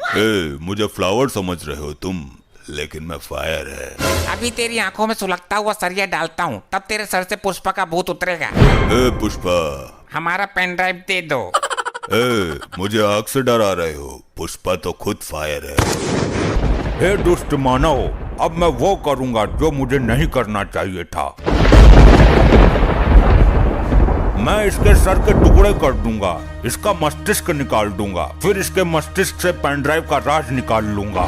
मुझे फ्लावर समझ रहे हो तुम, लेकिन मैं फायर है। अभी तेरी आंखों में सुलगता हुआ सरिया डालता हूँ, तब तेरे सर से पुष्पा का भूत उतरेगा। पुष्पा, हमारा पेन ड्राइव दे दो। मुझे आग से डरा रहे हो? पुष्पा तो खुद फायर है। हे दुष्ट मानव, अब मैं वो करूंगा जो मुझे नहीं करना चाहिए था। मैं इसके सर के टुकड़े कर दूंगा, इसका मस्तिष्क निकाल दूंगा, फिर इसके मस्तिष्क से पेन ड्राइव का राज निकाल लूंगा।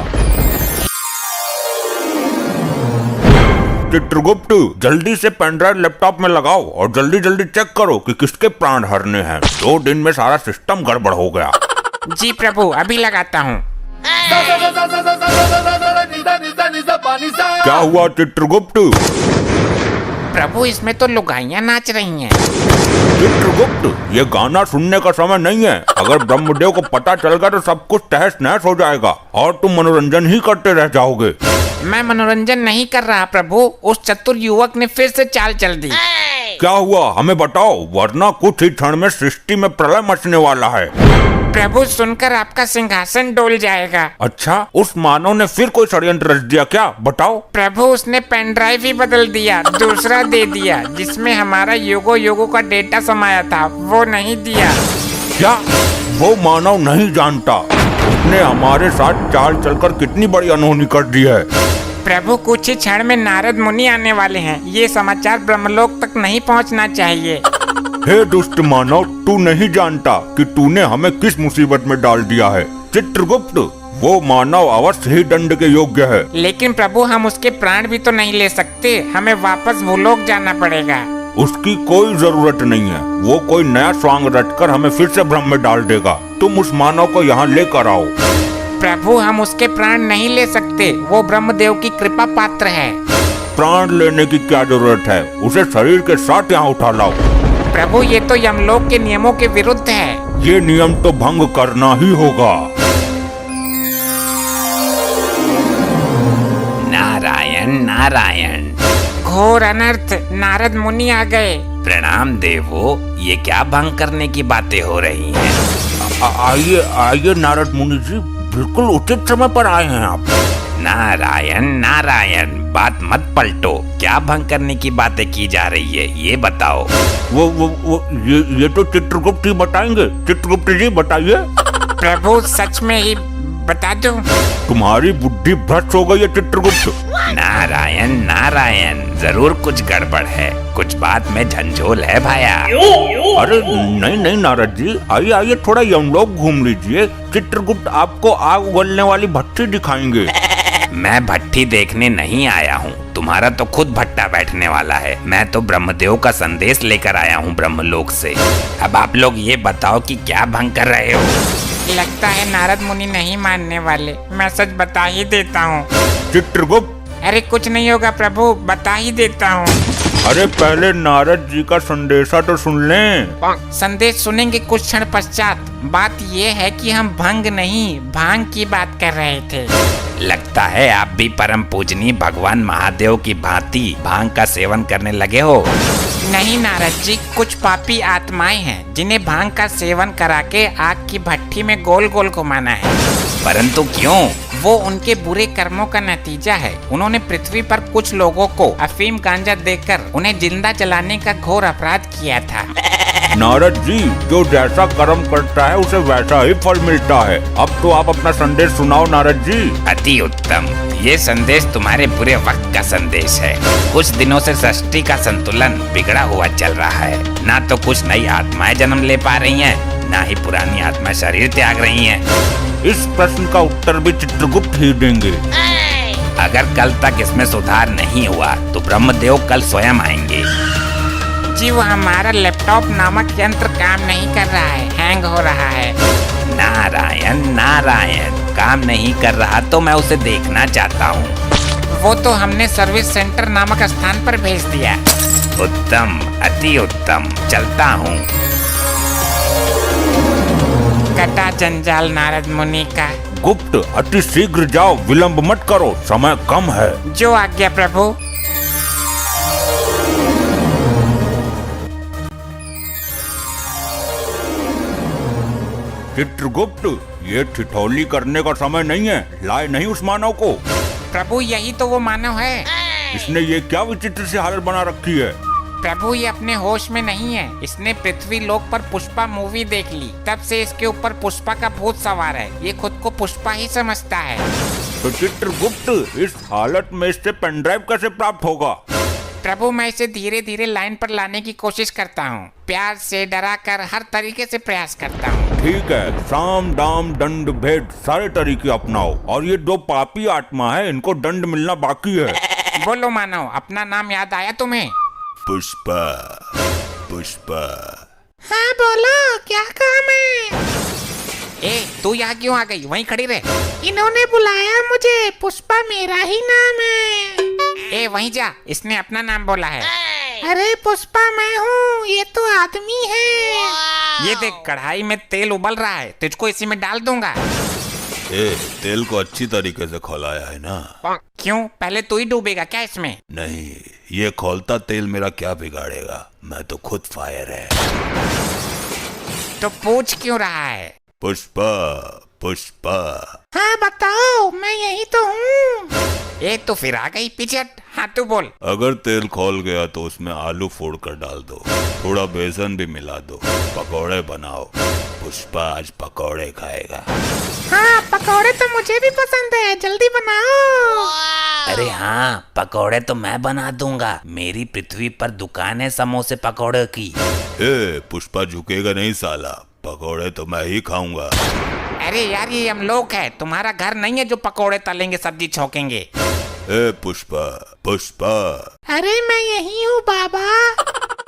चित्रगुप्त, जल्दी से पेन ड्राइव लैपटॉप में लगाओ और जल्दी जल्दी चेक करो कि किसके प्राण हरने हैं। 2 दिन में सारा सिस्टम गड़बड़ हो गया। जी प्रभु, अभी लगाता हूँ। क्या हुआ चित्रगुप्त? प्रभु, इसमें तो लुगाइयाँ नाच रही हैं। चित्रगुप्त, ये गाना सुनने का समय नहीं है। अगर ब्रह्मदेव को पता चल गया तो सब कुछ तहस नहस हो जाएगा और तुम मनोरंजन ही करते रह जाओगे। मैं मनोरंजन नहीं कर रहा प्रभु, उस चतुर युवक ने फिर से चाल चल दी। क्या हुआ हमें बताओ, वरना कुछ ही क्षण में सृष्टि में प्रलय मचने वाला है। प्रभु, सुनकर आपका सिंहासन डोल जाएगा। अच्छा, उस मानव ने फिर कोई षड्यंत्र रच दिया क्या? बताओ। प्रभु, उसने पेन ड्राइव ही बदल दिया, दूसरा दे दिया, जिसमें हमारा युगों का डेटा समाया था, वो नहीं दिया। क्या वो मानव नहीं जानता? उसने हमारे साथ चाल चलकर कितनी बड़ी अनहोनी कर दी है। प्रभु, कुछ ही क्षण में नारद मुनि आने वाले हैं, ये समाचार ब्रह्मलोक तक नहीं पहुंचना चाहिए। हे दुष्ट मानव, तू नहीं जानता कि तूने हमें किस मुसीबत में डाल दिया है। चित्रगुप्त, वो मानव अवश्य ही दंड के योग्य है। लेकिन प्रभु, हम उसके प्राण भी तो नहीं ले सकते, हमें वापस भूलोक जाना पड़ेगा। उसकी कोई जरूरत नहीं है, वो कोई नया स्वांग रचकर हमें फिर से भ्रम में डाल देगा। तुम उस मानव को यहाँ लेकर आओ। प्रभु, हम उसके प्राण नहीं ले सकते, वो ब्रह्मदेव की कृपा पात्र है। प्राण लेने की क्या जरूरत है, उसे शरीर के साथ यहाँ उठा लाओ। प्रभु, ये तो यमलोक के नियमों के विरुद्ध है। ये नियम तो भंग करना ही होगा। नारायण नारायण। घोर अनर्थ, नारद मुनि आ गए। प्रणाम देवो, ये क्या भंग करने की बातें हो रही हैं? आइए आइए नारद मुनि जी, बिल्कुल उचित समय पर आए हैं आप। नारायण नारायण, बात मत पलटो, क्या भंग करने की बातें की जा रही है, ये बताओ। ये तो चित्रगुप्त ही बताएंगे। चित्रगुप्त जी बताइए। प्रभु, सच में ही बता दो। तुम्हारी बुद्धि भ्रष्ट हो गई है चित्रगुप्त। नारायण नारायण, जरूर कुछ गड़बड़ है, कुछ बात में झंझोल है भाया। अरे नहीं नहीं नारद जी, आइए आइए, थोड़ा यमलोक घूम लीजिए। चित्रगुप्त आपको आग उगलने वाली भट्टी दिखाएंगे। मैं भट्टी देखने नहीं आया हूँ, तुम्हारा तो खुद भट्टा बैठने वाला है। मैं तो ब्रह्मदेव का संदेश लेकर आया हूँ ब्रह्मलोक से। अब आप लोग ये बताओ कि क्या भंग कर रहे हो? लगता है नारद मुनि नहीं मानने वाले, मैं सच बता ही देता हूँ। चित्रगुप्त, अरे कुछ नहीं होगा प्रभु, बता ही देता हूँ। अरे पहले नारद जी का संदेशा तो सुन लें। संदेश सुनेंगे कुछ क्षण पश्चात। बात ये है कि हम भंग नहीं, भांग की बात कर रहे थे। लगता है आप भी परम पूजनीय भगवान महादेव की भांति भांग का सेवन करने लगे हो। नहीं नारद जी, कुछ पापी आत्माएं हैं जिन्हें भांग का सेवन करा के आग की भट्टी में गोल गोल घुमाना है। परंतु क्यों? वो उनके बुरे कर्मों का नतीजा है। उन्होंने पृथ्वी पर कुछ लोगों को अफीम गांजा देकर उन्हें जिंदा जलाने का घोर अपराध किया था। नारद जी, जो जैसा कर्म करता है उसे वैसा ही फल मिलता है। अब तो आप अपना संदेश सुनाओ नारद जी। अति उत्तम, ये संदेश तुम्हारे बुरे वक्त का संदेश है। कुछ दिनों से सृष्टि का संतुलन बिगड़ा हुआ चल रहा है। ना तो कुछ नई आत्माएं जन्म ले पा रही हैं, ना ही पुरानी आत्माएं शरीर त्याग रही हैं। इस प्रश्न का उत्तर भी चित्रगुप्त ही देंगे। अगर कल तक इसमें सुधार नहीं हुआ तो ब्रह्मदेव कल स्वयं आएंगे। जी, वो हमारा लैपटॉप नामक यंत्र काम नहीं कर रहा है, हैंग हो रहा है। नारायण नारायण, काम नहीं कर रहा तो मैं उसे देखना चाहता हूँ। वो तो हमने सर्विस सेंटर नामक स्थान पर भेज दिया। उत्तम, अति उत्तम, चलता हूँ। कटा जंजाल नारद मुनि का। गुप्त, अति शीघ्र जाओ, विलंब मत करो, समय कम है। जो आज्ञा प्रभु। चित्रगुप्त, ये ठिठोली करने का समय नहीं है, लाए नहीं उस मानव को। प्रभु यही तो वो मानव है। इसने ये क्या विचित्र सी हालत बना रखी है। प्रभु ये अपने होश में नहीं है। इसने पृथ्वी लोक पर पुष्पा मूवी देख ली, तब से इसके ऊपर पुष्पा का भूत सवार है। ये खुद को पुष्पा ही समझता है। तो चित्रगुप्त, इस हालत में इससे पेन ड्राइव कैसे प्राप्त होगा? प्रभु मैं इसे धीरे धीरे लाइन पर लाने की कोशिश करता हूँ, प्यार से डरा कर हर तरीके से प्रयास करता हूँ। ठीक है, साम दाम दंड भेद सारे तरीके अपनाओ, और ये दो पापी आत्मा है, इनको दंड मिलना बाकी है। बोलो मानव, अपना नाम याद आया तुम्हें? पुष्पा, पुष्पा। हाँ बोलो, क्या काम है? ए तू यहाँ क्यों आ गई? वहीं खड़ी रहे। इन्होंने बुलाया मुझे, पुष्पा मेरा ही नाम है। ए वहीं जा, इसने अपना नाम बोला है। अरे पुष्पा मैं हूँ, ये तो आदमी है। ये देख कढ़ाई में तेल उबल रहा है, तुझको इसी में डाल दूंगा। ए, तेल को अच्छी तरीके से खौलाया है ना? क्यों, पहले तू ही डूबेगा क्या इसमें? नहीं, ये खौलता तेल मेरा क्या बिगाड़ेगा, मैं तो खुद फायर है। तो पूछ क्यों रहा है? पुष्पा, पुष्पा। हाँ बताओ, मैं यही तो हूँ। ए तो फिर आ गई, पीछे हट। हाँ तू बोल। अगर तेल खौल गया तो उसमें आलू फोड़ कर डाल दो, थोड़ा बेसन भी मिला दो, पकौड़े बनाओ। पुष्पा आज पकौड़े खाएगा। हाँ पकौड़े तो मुझे भी पसंद है, जल्दी बनाओ। अरे हाँ, पकौड़े तो मैं बना दूंगा। मेरी पृथ्वी पर दुकान है समोसे पकौड़े की। ए, पुष्पा झुकेगा नहीं साला, पकौड़े तो मैं ही खाऊंगा। अरे यार ये हम लोग है, तुम्हारा घर नहीं है जो पकौड़े तलेंगे सब्जी छौकेंगे। ए पुष्पा, पुष्पा। अरे मैं यही हूँ बाबा।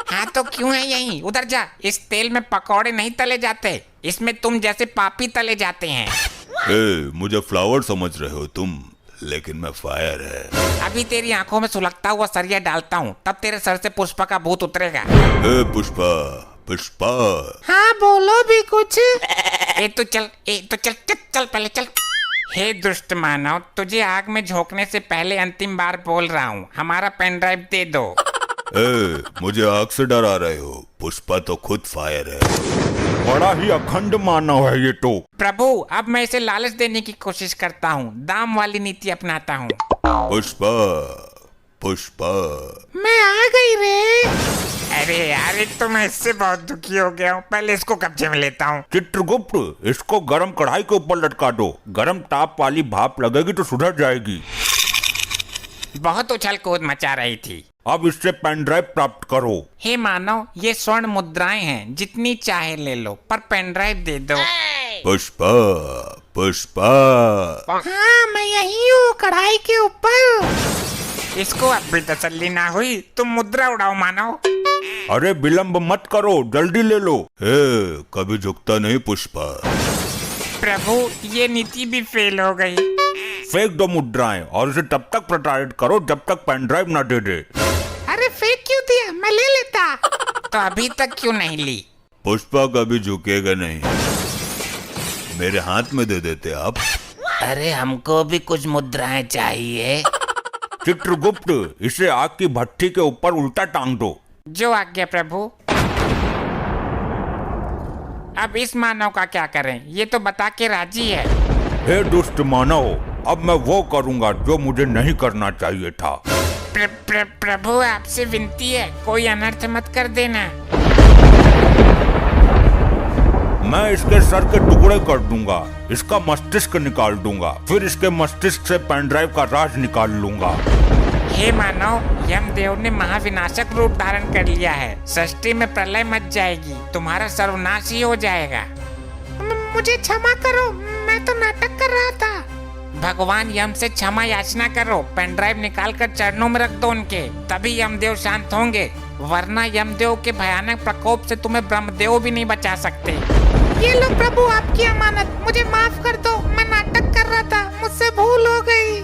हाँ तो क्यों है यही? उधर जा, इस तेल में पकौड़े नहीं तले जाते, इसमें तुम जैसे पापी तले जाते हैं। ए, मुझे फ्लावर समझ रहे हो तुम, लेकिन मैं फायर है। अभी तेरी आंखों में सुलगता हुआ सरिया डालता हूँ, तब तेरे सर से पुष्पा का भूत उतरेगा। ए पुष्पा, पुष्पा। हाँ बोलो भी कुछ। ए तो चल, चल पहले चल। हे दुष्ट मानव, तुझे आग में झोंकने से पहले अंतिम बार बोल रहा हूँ, हमारा पेन ड्राइव दे दो। ए, मुझे आग से डरा रहे हो? पुष्पा तो खुद फायर है। बड़ा ही अखंड मानव है ये तो। प्रभु अब मैं इसे लालच देने की कोशिश करता हूँ, दाम वाली नीति अपनाता हूँ। पुष्पा, पुष्पा। मैं आ गई रे। अरे यार एक तो मैं इससे बहुत दुखी हो गया हूँ, पहले इसको कब्जे में लेता हूँ। चित्रगुप्त, इसको गरम कढ़ाई के ऊपर लटका दो, गरम ताप वाली भाप लगेगी तो सुधर जाएगी। बहुत उछल कूद मचा रही थी। अब इससे पेन ड्राइव प्राप्त करो। हे मानव, ये स्वर्ण मुद्राएं हैं, जितनी चाहे ले लो, पर पेन ड्राइव दे दो। पुष्पा, पुष्पा। हाँ मैं यही हूँ, कढ़ाई के ऊपर। इसको अब भी तसल्ली ना हुई, तुम मुद्रा उड़ाओ मानव। अरे विलंब मत करो, जल्दी ले लो। ए, कभी झुकता नहीं पुष्पा। प्रभु ये नीति भी फेल हो गई। फेंक दो मुद्राएं और इसे तब तक प्रताड़ित करो जब तक पेन ड्राइव न दे दे। अरे फेंक क्यों दिया, मैं ले लेता। तो अभी तक क्यों नहीं ली? पुष्पा कभी झुकेगा नहीं, मेरे हाथ में दे देते आप। अरे हमको भी कुछ मुद्राएं चाहिए। चित्रगुप्त, इसे आग की भट्टी के ऊपर उल्टा टांग दो। जो आज्ञा प्रभु। अब इस मानव का क्या करें, ये तो बता के राजी है। हे दुष्ट मानव, अब मैं वो करूंगा जो मुझे नहीं करना चाहिए था। प्रभु आपसे विनती है, कोई अनर्थ मत कर देना। मैं इसके सर के टुकड़े कर दूंगा, इसका मस्तिष्क निकाल दूंगा, फिर इसके मस्तिष्क से पेन ड्राइव का राज निकाल लूंगा। हे मानव, यमदेव ने महाविनाशक रूप धारण कर लिया है, सृष्टि में प्रलय मच जाएगी, तुम्हारा सर्वनाश ही हो जाएगा। मुझे क्षमा करो, मैं तो नाटक कर रहा था। भगवान यम से क्षमा याचना करो, पेन ड्राइव निकाल कर चरणों में रख दो उनके, तभी यमदेव शांत होंगे, वरना यमदेव के भयानक प्रकोप से तुम्हें ब्रह्मदेव भी नहीं बचा सकते। ये लो प्रभु आपकी अमानत, मुझे माफ कर दो, मैं नाटक कर रहा था, मुझसे भूल हो गई।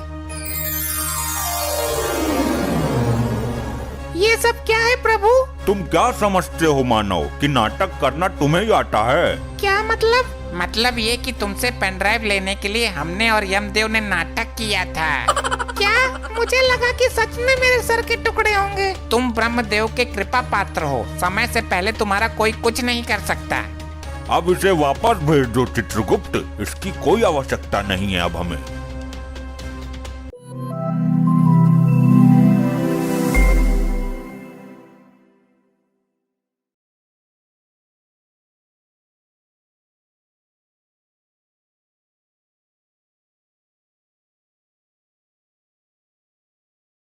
ये सब क्या है प्रभु? तुम क्या समझते हो मानव कि नाटक करना तुम्हें ही आता है? क्या मतलब? मतलब ये कि तुमसे पेन ड्राइव लेने के लिए हमने और यमदेव ने नाटक किया था। क्या? मुझे लगा कि सच में मेरे सर के टुकड़े होंगे। तुम ब्रह्मदेव के कृपा पात्र हो, समय से पहले तुम्हारा कोई कुछ नहीं कर सकता। अब इसे वापस भेज दो चित्रगुप्त, इसकी कोई आवश्यकता नहीं है अब हमें।